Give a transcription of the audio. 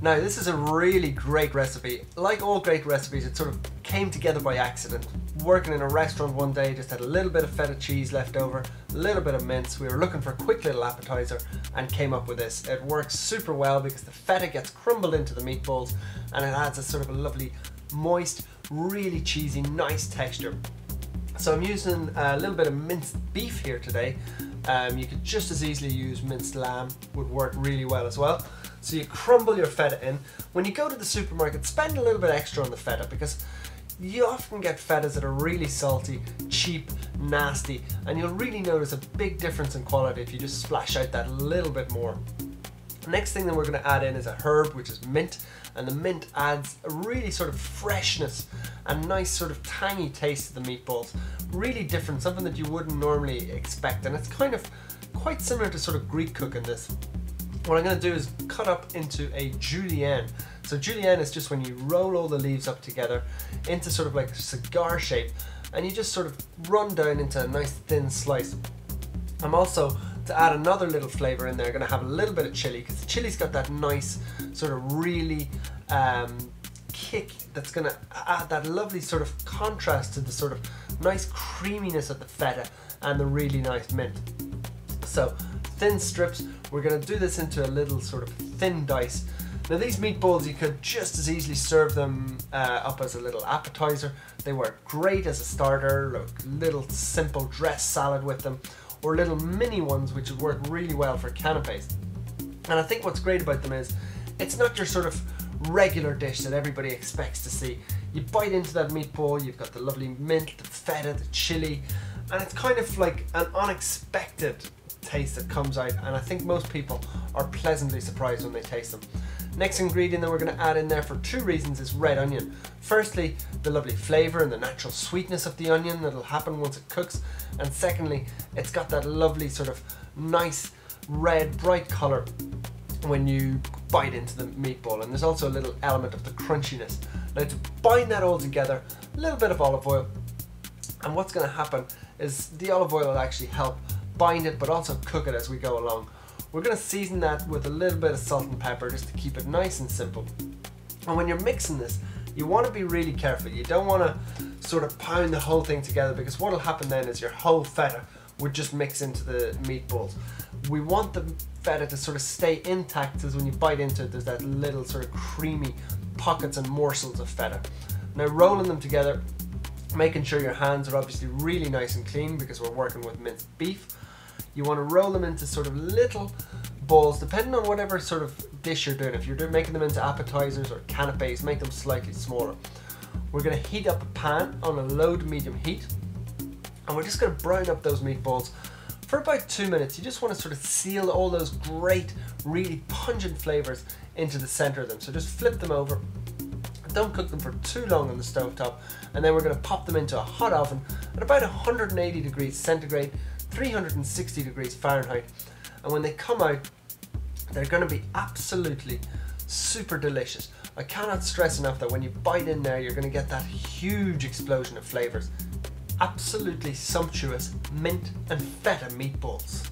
Now this is a really great recipe. Like all great recipes, it sort of came together by accident. Working in a restaurant one day, just had a little bit of feta cheese left over, a little bit of mince. We were looking for a quick little appetizer and came up with this. It works super well because the feta gets crumbled into the meatballs and it adds a sort of a lovely, moist, really cheesy, nice texture. So I'm using a little bit of minced beef here today. You could just as easily use minced lamb, would work really well as well. So you crumble your feta in. When you go to the supermarket, spend a little bit extra on the feta because you often get fetas that are really salty, cheap, nasty, and you'll really notice a big difference in quality if you just splash out that little bit more. Next thing that we're going to add in is a herb, which is mint, and the mint adds a really sort of freshness and nice sort of tangy taste to the meatballs. Really different, something that you wouldn't normally expect, and it's kind of quite similar to sort of Greek cooking this. What I'm going to do is cut up into a julienne. So julienne is just when you roll all the leaves up together into sort of like a cigar shape, and you just sort of run down into a nice thin slice. I'm also, to add another little flavour in there, going to have a little bit of chilli, because the chili's got that nice sort of really kick that's going to add that lovely sort of contrast to the sort of nice creaminess of the feta and the really nice mint. So thin strips, we're going to do this into a little sort of thin dice. Now these meatballs, you could just as easily serve them up as a little appetizer. They work great as a starter, like little simple dressed salad with them, or little mini ones which would work really well for canapes. And I think what's great about them is it's not your sort of regular dish that everybody expects to see. You bite into that meatball, you've got the lovely mint, the feta, the chili, and it's kind of like an unexpected taste that comes out, and I think most people are pleasantly surprised when they taste them. Next ingredient that we're going to add in there for two reasons is red onion. Firstly, the lovely flavour and the natural sweetness of the onion that'll happen once it cooks, and secondly, it's got that lovely sort of nice red bright colour when you bite into the meatball, and there's also a little element of the crunchiness. Now to bind that all together, a little bit of olive oil, and what's going to happen is the olive oil will actually help bind it but also cook it as we go along. We're going to season that with a little bit of salt and pepper just to keep it nice and simple. And when you're mixing this, you want to be really careful. You don't want to sort of pound the whole thing together, because what will happen then is your whole feta would just mix into the meatballs. We want the feta to sort of stay intact, as when you bite into it there's that little sort of creamy pockets and morsels of feta. Now rolling them together, making sure your hands are obviously really nice and clean because we're working with minced beef. You want to roll them into sort of little balls, depending on whatever sort of dish you're doing. If you're making them into appetizers or canapes, make them slightly smaller. We're going to heat up a pan on a low to medium heat, and we're just going to brown up those meatballs for about 2 minutes. You just want to sort of seal all those great, really pungent flavors into the center of them. So just flip them over. Don't cook them for too long on the stovetop, and then we're going to pop them into a hot oven at about 180 degrees centigrade, 360 degrees Fahrenheit, and when they come out, they're going to be absolutely super delicious. I cannot stress enough that when you bite in there, you're going to get that huge explosion of flavors. Absolutely sumptuous mint and feta meatballs.